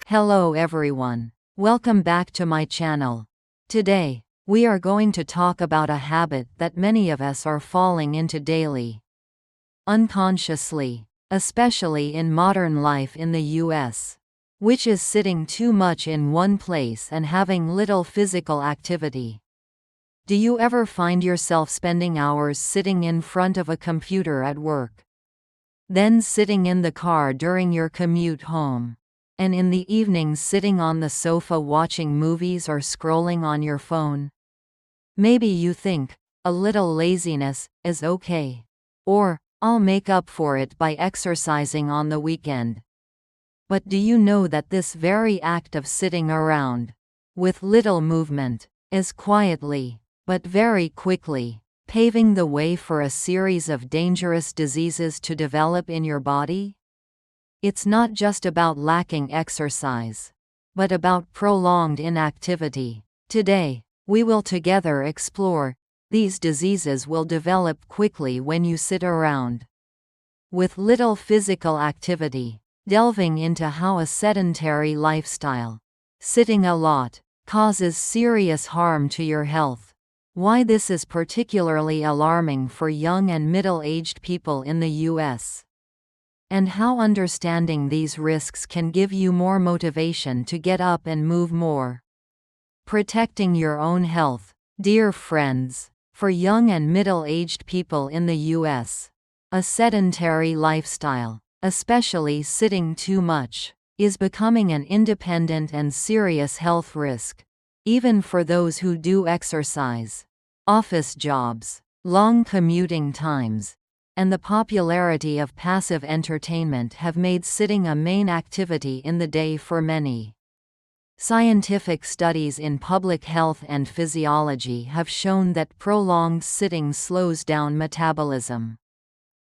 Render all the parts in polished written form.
Hello everyone. Welcome back to my channel. Today, we are going to talk about a habit that many of us are falling into daily. Unconsciously, especially in modern life in the US. Which is sitting too much in one place and having little physical activity. Do you ever find yourself spending hours sitting in front of a computer at work? Then sitting in the car during your commute home? And in the evenings sitting on the sofa watching movies or scrolling on your phone? Maybe you think, a little laziness is okay. Or, I'll make up for it by exercising on the weekend. But do you know that this very act of sitting around, with little movement, is quietly, but very quickly, paving the way for a series of dangerous diseases to develop in your body? It's not just about lacking exercise, but about prolonged inactivity. Today, we will together explore these diseases will develop quickly when you sit around with little physical activity, delving into how a sedentary lifestyle, sitting a lot, causes serious harm to your health. Why this is particularly alarming for young and middle-aged people in the US. And how understanding these risks can give you more motivation to get up and move more. Protecting your own health, dear friends. For young and middle-aged people in the US, a sedentary lifestyle, especially sitting too much, is becoming an independent and serious health risk, even for those who do exercise. Office jobs, long commuting times, and the popularity of passive entertainment have made sitting a main activity in the day for many. Scientific studies in public health and physiology have shown that prolonged sitting slows down metabolism,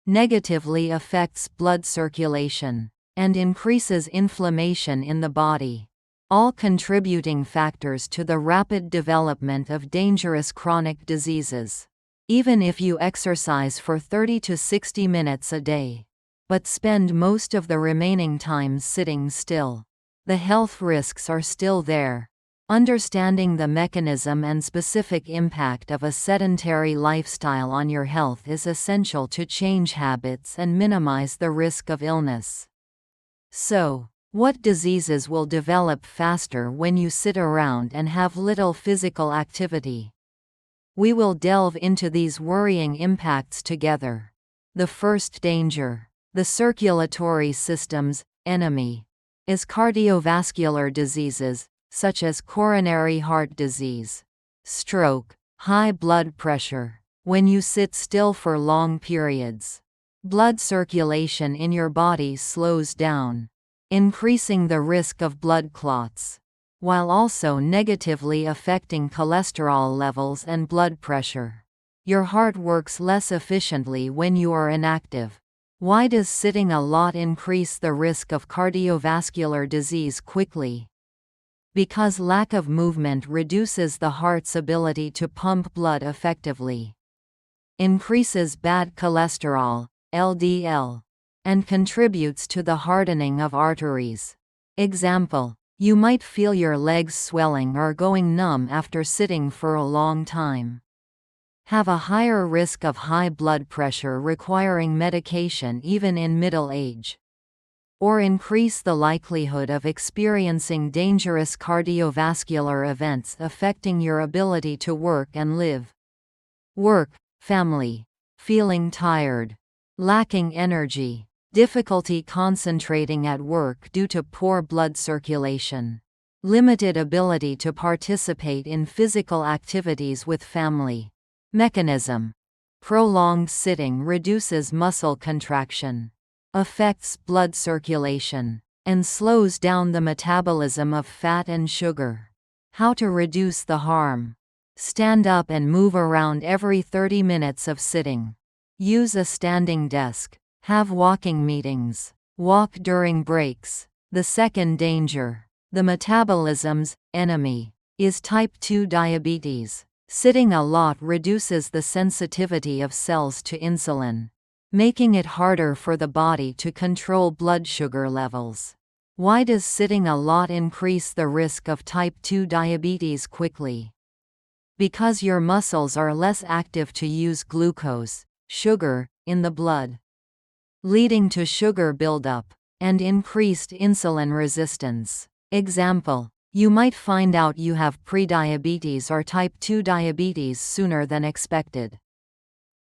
negatively affects blood circulation, and increases inflammation in the body, all contributing factors to the rapid development of dangerous chronic diseases. Even if you exercise for 30 to 60 minutes a day, but spend most of the remaining time sitting still, the health risks are still there. Understanding the mechanism and specific impact of a sedentary lifestyle on your health is essential to change habits and minimize the risk of illness. So, what diseases will develop faster when you sit around and have little physical activity? We will delve into these worrying impacts together. The first danger, the circulatory system's enemy, is cardiovascular diseases, such as coronary heart disease, stroke, high blood pressure. When you sit still for long periods, blood circulation in your body slows down, increasing the risk of blood clots, while also negatively affecting cholesterol levels and blood pressure. Your heart works less efficiently when you are inactive. Why does sitting a lot increase the risk of cardiovascular disease quickly? Because lack of movement reduces the heart's ability to pump blood effectively, increases bad cholesterol, LDL, and contributes to the hardening of arteries. Example: you might feel your legs swelling or going numb after sitting for a long time. Have a higher risk of high blood pressure requiring medication even in middle age. Or increase the likelihood of experiencing dangerous cardiovascular events affecting your ability to work and live. Work, family, feeling tired, lacking energy, difficulty concentrating at work due to poor blood circulation, limited ability to participate in physical activities with family. Mechanism: prolonged sitting reduces muscle contraction, affects blood circulation, and slows down the metabolism of fat and sugar. How to reduce the harm? Stand up and move around every 30 minutes of sitting. Use a standing desk. Have walking meetings. Walk during breaks. The second danger, the metabolism's enemy, is type 2 diabetes. Sitting a lot reduces the sensitivity of cells to insulin, making it harder for the body to control blood sugar levels. Why does sitting a lot increase the risk of type 2 diabetes quickly? Because your muscles are less active to use glucose, sugar, in the blood, leading to sugar buildup and increased insulin resistance. Example: you might find out you have prediabetes or type 2 diabetes sooner than expected,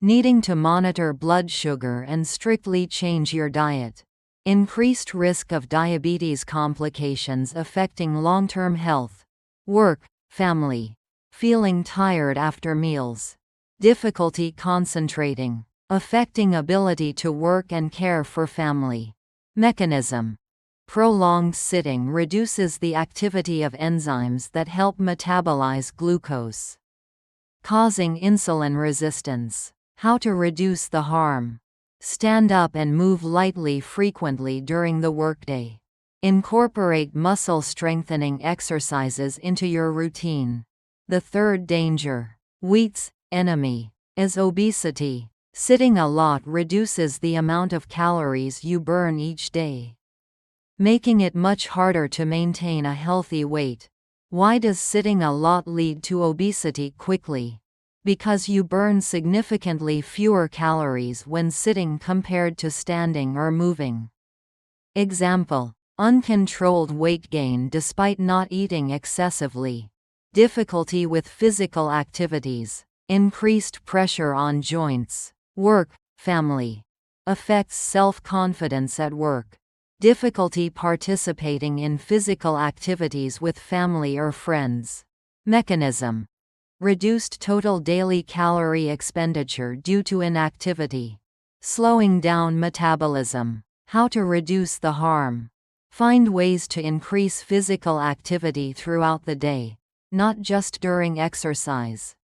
needing to monitor blood sugar and strictly change your diet. Increased risk of diabetes complications affecting long-term health, work, family. Feeling tired after meals. Difficulty concentrating, affecting ability to work and care for family. Mechanism: prolonged sitting reduces the activity of enzymes that help metabolize glucose, causing insulin resistance. How to reduce the harm. Stand up and move lightly frequently during the workday. Incorporate muscle strengthening exercises into your routine. The third danger, wheat's enemy, is obesity. Sitting a lot reduces the amount of calories you burn each day, making it much harder to maintain a healthy weight. Why does sitting a lot lead to obesity quickly? Because you burn significantly fewer calories when sitting compared to standing or moving. Example: uncontrolled weight gain despite not eating excessively. Difficulty with physical activities. Increased pressure on joints. Work, family. Affects self-confidence at work. Difficulty participating in physical activities with family or friends. Mechanism: reduced total daily calorie expenditure due to inactivity. Slowing down metabolism. How to reduce the harm. Find ways to increase physical activity throughout the day, not just during exercise.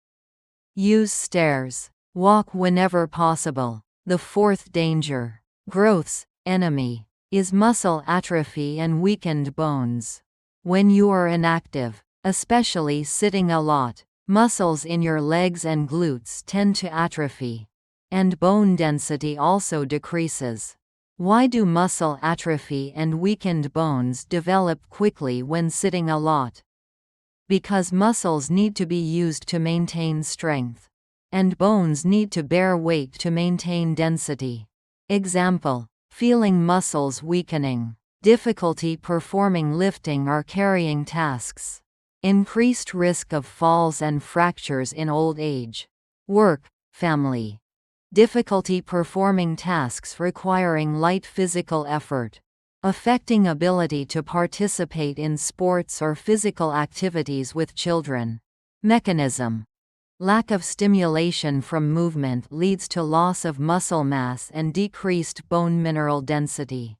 Use stairs. Walk whenever possible. The fourth danger, growth's enemy, is muscle atrophy and weakened bones. When you are inactive, especially sitting a lot, muscles in your legs and glutes tend to atrophy, and bone density also decreases. Why do muscle atrophy and weakened bones develop quickly when sitting a lot? Because muscles need to be used to maintain strength, and bones need to bear weight to maintain density. Example: feeling muscles weakening, difficulty performing lifting or carrying tasks, increased risk of falls and fractures in old age. Work, family. Difficulty performing tasks requiring light physical effort, affecting ability to participate in sports or physical activities with children. Mechanism: lack of stimulation from movement leads to loss of muscle mass and decreased bone mineral density.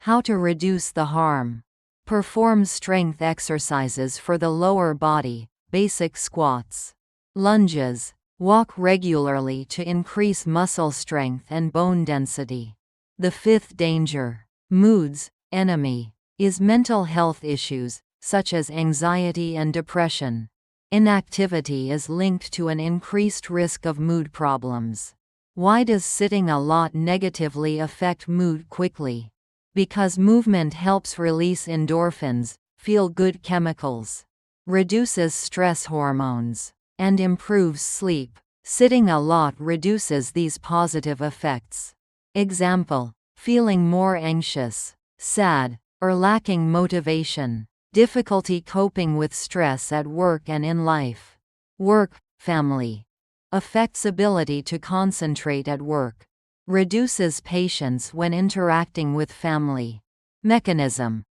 How to reduce the harm. Perform strength exercises for the lower body, basic squats, lunges. Walk regularly to increase muscle strength and bone density. The fifth danger, mood's enemy, is mental health issues, such as anxiety and depression. Inactivity is linked to an increased risk of mood problems. Why does sitting a lot negatively affect mood quickly? Because movement helps release endorphins, feel-good chemicals, reduces stress hormones, and improves sleep. Sitting a lot reduces these positive effects. Example: feeling more anxious, sad, or lacking motivation. Difficulty coping with stress at work and in life. Work, family. Affects ability to concentrate at work. Reduces patience when interacting with family. Mechanism: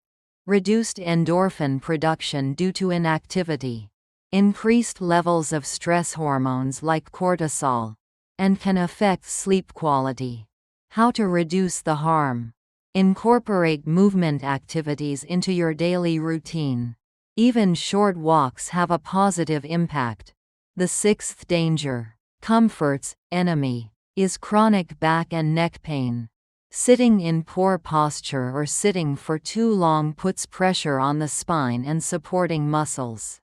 reduced endorphin production due to inactivity. Increased levels of stress hormones like cortisol, and can affect sleep quality. How to reduce the harm. Incorporate movement activities into your daily routine. Even short walks have a positive impact. The sixth danger, comfort's enemy, is chronic back and neck pain. Sitting in poor posture or sitting for too long puts pressure on the spine and supporting muscles,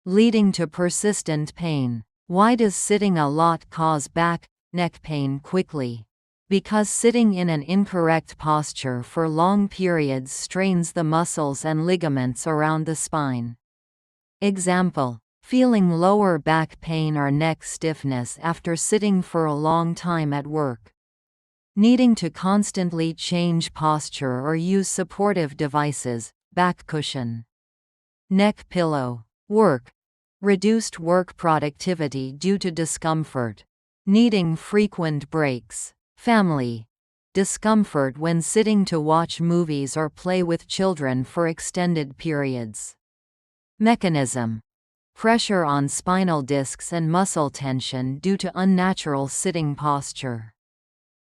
leading to persistent pain. Why does sitting a lot cause back, neck pain quickly? because sitting in an incorrect posture for long periods strains the muscles and ligaments around the spine. Example: feeling lower back pain or neck stiffness after sitting for a long time at work. Needing to constantly change posture or use supportive devices, back cushion. Neck pillow. Work. Reduced work productivity due to discomfort. Needing frequent breaks. Family. Discomfort when sitting to watch movies or play with children for extended periods. Mechanism. Pressure on spinal discs and muscle tension due to unnatural sitting posture.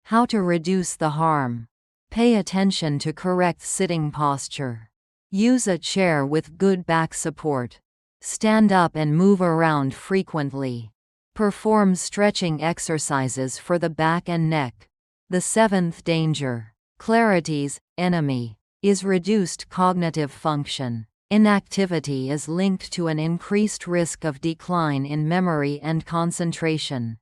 How to reduce the harm. Pay attention to correct sitting posture. Use a chair with good back support. Stand up and move around frequently. Perform stretching exercises for the back and neck. The seventh danger. Clarity's enemy is reduced cognitive function. Inactivity is linked to an increased risk of decline in memory and concentration.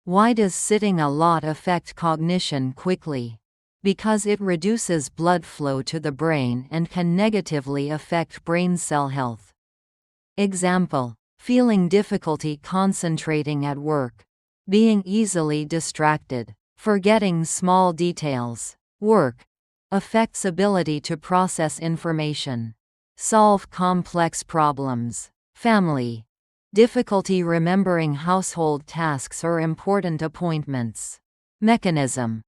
Why does sitting a lot affect cognition quickly? Because it reduces blood flow to the brain and can negatively affect brain cell health. Example: feeling difficulty concentrating at work, being easily distracted, forgetting small details. Work affects ability to process information, solve complex problems. Family. Difficulty remembering household tasks or important appointments. Mechanism.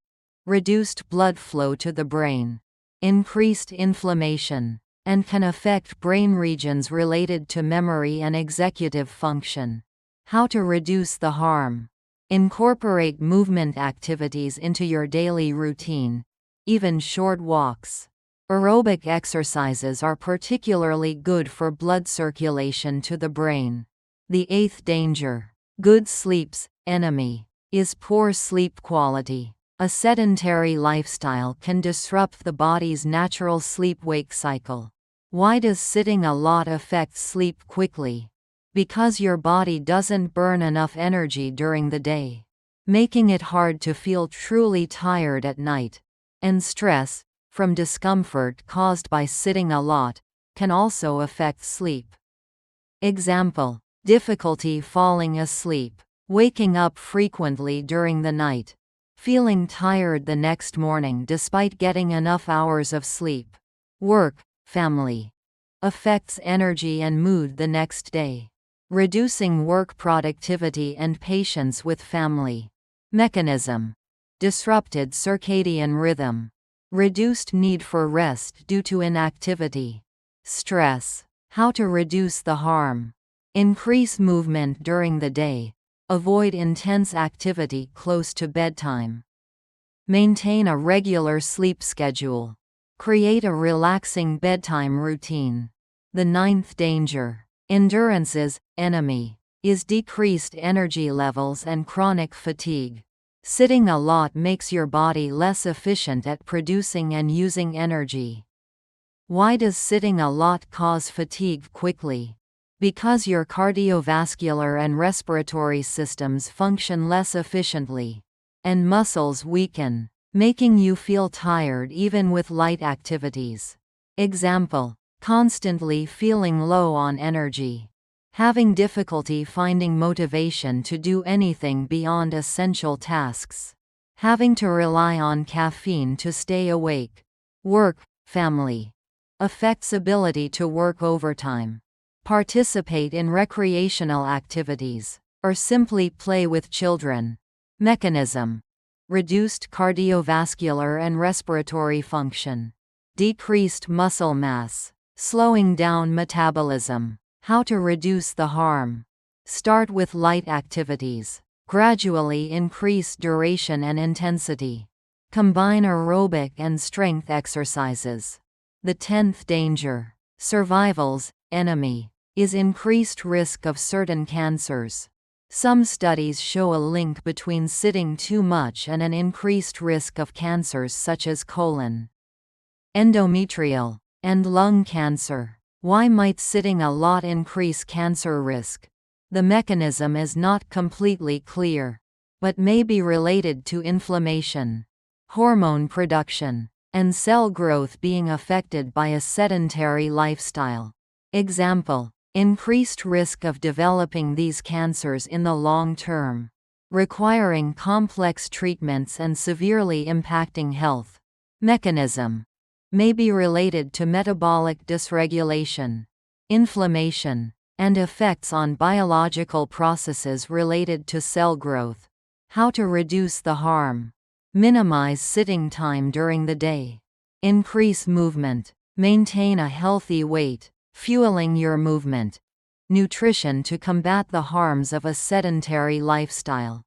Reduced blood flow to the brain, increased inflammation, and can affect brain regions related to memory and executive function. How to reduce the harm. Incorporate movement activities into your daily routine, even short walks. Aerobic exercises are particularly good for blood circulation to the brain. The eighth danger. Good sleep's enemy is poor sleep quality. A sedentary lifestyle can disrupt the body's natural sleep-wake cycle. Why does sitting a lot affect sleep quickly? Because your body doesn't burn enough energy during the day, making it hard to feel truly tired at night. And stress, from discomfort caused by sitting a lot, can also affect sleep. Example: difficulty falling asleep, waking up frequently during the night, feeling tired the next morning despite getting enough hours of sleep. Work, family. Affects energy and mood the next day, reducing work productivity and patience with family. Mechanism. Disrupted circadian rhythm. Reduced need for rest due to inactivity. Stress. How to reduce the harm. Increase movement during the day. Avoid intense activity close to bedtime. Maintain a regular sleep schedule. Create a relaxing bedtime routine. The ninth danger. Endurance's enemy is decreased energy levels and chronic fatigue. Sitting a lot makes your body less efficient at producing and using energy. Why does sitting a lot cause fatigue quickly? Because your cardiovascular and respiratory systems function less efficiently, and muscles weaken, making you feel tired even with light activities. Example: constantly feeling low on energy, having difficulty finding motivation to do anything beyond essential tasks, having to rely on caffeine to stay awake. Work, family. Affects ability to work overtime, participate in recreational activities, or simply play with children. Mechanism. Reduced cardiovascular and respiratory function, decreased muscle mass, slowing down metabolism. How to reduce the harm. Start with light activities, gradually increase duration and intensity. Combine aerobic and strength exercises. The 10th danger. Survival's enemy is increased risk of certain cancers. Some studies show a link between sitting too much and an increased risk of cancers such as colon, endometrial, and lung cancer. Why might sitting a lot increase cancer risk? The mechanism is not completely clear, but may be related to inflammation, hormone production, and cell growth being affected by a sedentary lifestyle. Example: increased risk of developing these cancers in the long term, requiring complex treatments and severely impacting health. Mechanism: may be related to metabolic dysregulation, inflammation, and effects on biological processes related to cell growth. How to reduce the harm: minimize sitting time during the day, increase movement, maintain a healthy weight, fueling your movement. Nutrition to combat the harms of a sedentary lifestyle.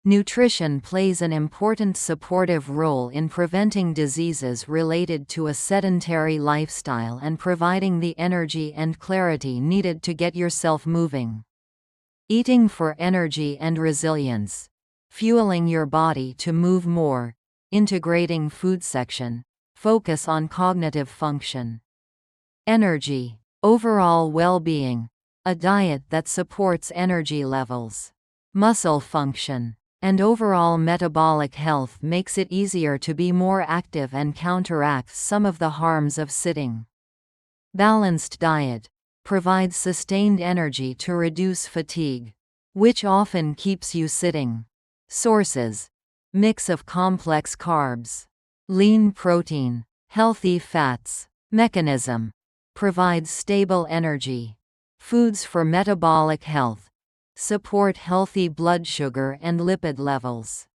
Nutrition plays an important supportive role in preventing diseases related to a sedentary lifestyle and providing the energy and clarity needed to get yourself moving. Eating for energy and resilience. Fueling your body to move more. Integrating food section. Focus on cognitive function. Energy. Overall well-being. A diet that supports energy levels, muscle function, and overall metabolic health makes it easier to be more active and counteracts some of the harms of sitting. Balanced diet provides sustained energy to reduce fatigue, which often keeps you sitting. Sources: mix of complex carbs, lean protein, healthy fats. Mechanism: provides stable energy. Foods for metabolic health. Support healthy blood sugar and lipid levels.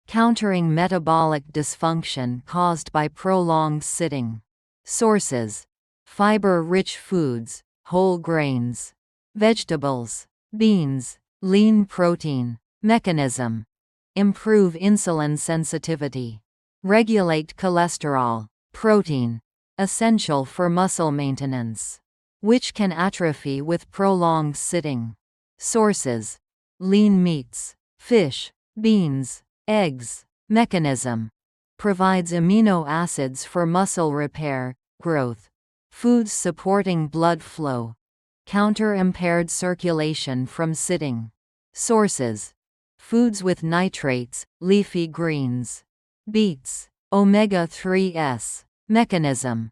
Countering metabolic dysfunction caused by prolonged sitting. Sources: fiber-rich foods, whole grains, vegetables, beans, lean protein. Mechanism: improve insulin sensitivity. Regulate cholesterol. Protein: essential for muscle maintenance, which can atrophy with prolonged sitting. Sources: lean meats, fish, beans, eggs. Mechanism: provides amino acids for muscle repair, growth. Foods supporting blood flow. Counter impaired circulation from sitting. Sources: foods with nitrates, leafy greens, beets, omega-3s. Mechanism: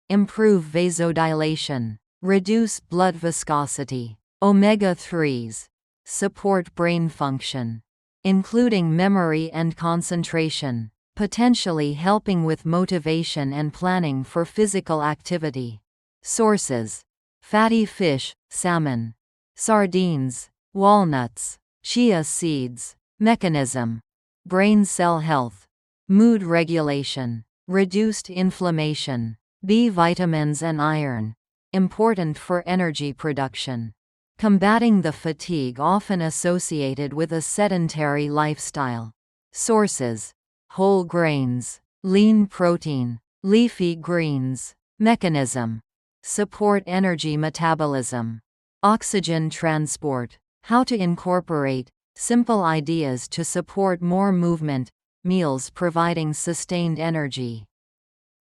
improve vasodilation, reduce blood viscosity. Omega-3s support brain function, including memory and concentration, potentially helping with motivation and planning for physical activity. Sources: fatty fish, salmon, sardines, walnuts, chia seeds. Mechanism: brain cell health, mood regulation, reduced inflammation. B vitamins and iron, important for energy production. Combating the fatigue often associated with a sedentary lifestyle. Sources: whole grains, lean protein, leafy greens. Mechanism: support energy metabolism. Oxygen transport. How to incorporate simple ideas to support more movement. Meals providing sustained energy.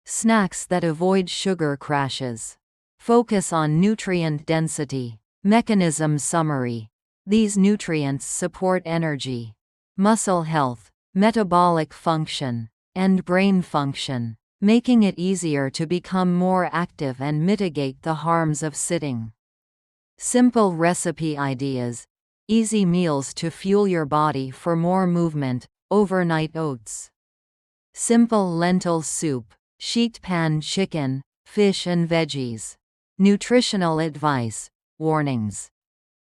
Snacks that avoid sugar crashes. Focus on nutrient density. Mechanism summary. These nutrients support energy, muscle health, metabolic function, and brain function, making it easier to become more active and mitigate the harms of sitting. Simple recipe ideas. Easy meals to fuel your body for more movement. Overnight oats. Simple lentil soup, sheet pan chicken, fish and veggies. Nutritional advice. Warnings: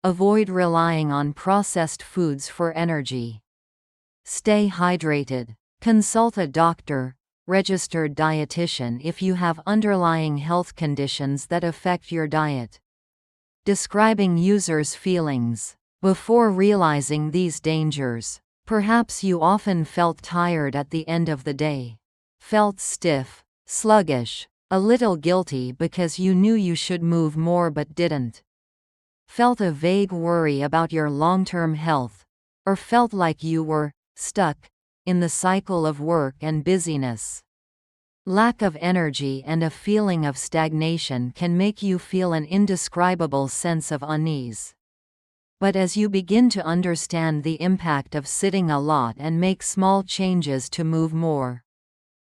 avoid relying on processed foods for energy. Stay hydrated. Consult a doctor, registered dietitian if you have underlying health conditions that affect your diet. Describing users' feelings. Before realizing these dangers, perhaps you often felt tired at the end of the day, felt stiff, sluggish, a little guilty because you knew you should move more but didn't. Felt a vague worry about your long-term health, or felt like you were stuck in the cycle of work and busyness. Lack of energy and a feeling of stagnation can make you feel an indescribable sense of unease. But as you begin to understand the impact of sitting a lot and make small changes to move more,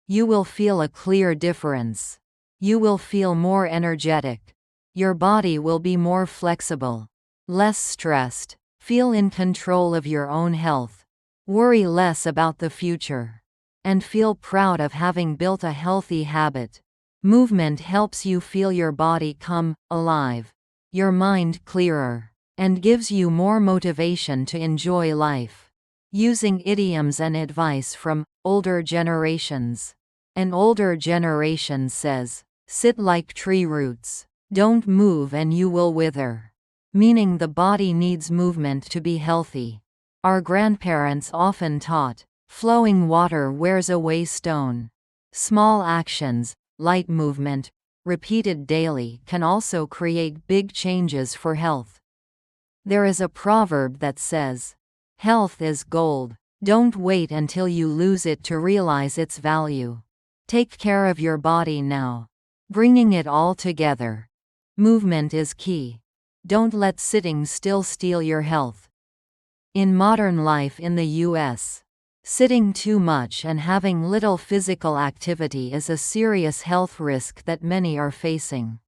you will feel a clear difference. You will feel more energetic. Your body will be more flexible, less stressed, feel in control of your own health, worry less about the future, and feel proud of having built a healthy habit. Movement helps you feel your body come alive, your mind clearer, and gives you more motivation to enjoy life. Using idioms and advice from older generations. An older generation says, "Sit like tree roots. Don't move and you will wither," meaning the body needs movement to be healthy. Our grandparents often taught, "Flowing water wears away stone." Small actions, light movement, repeated daily, can also create big changes for health. There is a proverb that says, "Health is gold. Don't wait until you lose it to realize its value." Take care of your body now. Bringing it all together. Movement is key. Don't let sitting still steal your health. In modern life in the US, sitting too much and having little physical activity is a serious health risk that many are facing.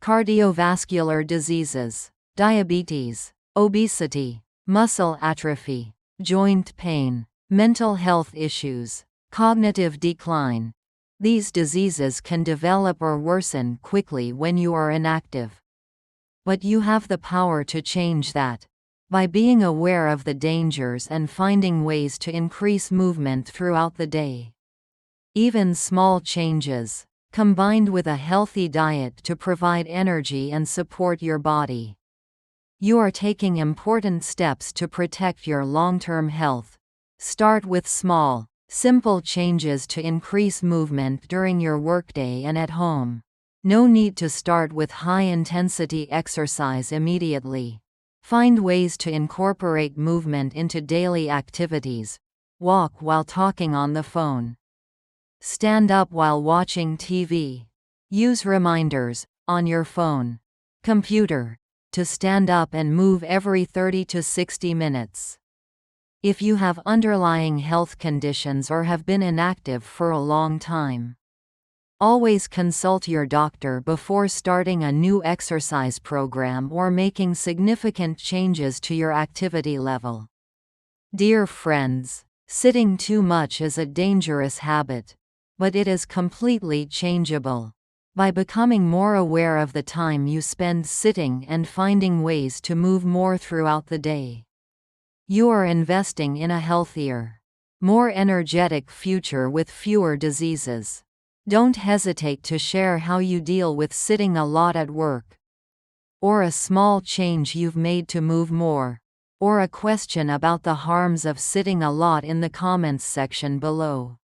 Cardiovascular diseases, diabetes, obesity, muscle atrophy, joint pain, mental health issues, cognitive decline. These diseases can develop or worsen quickly when you are inactive. But you have the power to change that. By being aware of the dangers and finding ways to increase movement throughout the day. Even small changes, combined with a healthy diet to provide energy and support your body. You are taking important steps to protect your long-term health. Start with small, simple changes to increase movement during your workday and at home. No need to start with high-intensity exercise immediately. Find ways to incorporate movement into daily activities. Walk while talking on the phone. Stand up while watching TV. Use reminders, on your phone, computer, to stand up and move every 30 to 60 minutes. If you have underlying health conditions or have been inactive for a long time, always consult your doctor before starting a new exercise program or making significant changes to your activity level. Dear friends, sitting too much is a dangerous habit, but it is completely changeable. By becoming more aware of the time you spend sitting and finding ways to move more throughout the day, you are investing in a healthier, more energetic future with fewer diseases. Don't hesitate to share how you deal with sitting a lot at work, or a small change you've made to move more, or a question about the harms of sitting a lot in the comments section below.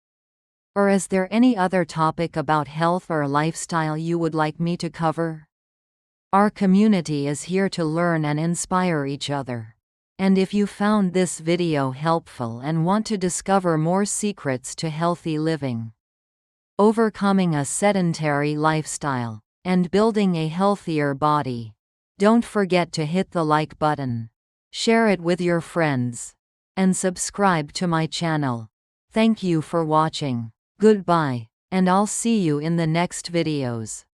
Or is there any other topic about health or lifestyle you would like me to cover? Our community is here to learn and inspire each other. And if you found this video helpful and want to discover more secrets to healthy living, overcoming a sedentary lifestyle, and building a healthier body, don't forget to hit the like button, share it with your friends, and subscribe to my channel. Thank you for watching. Goodbye, and I'll see you in the next videos.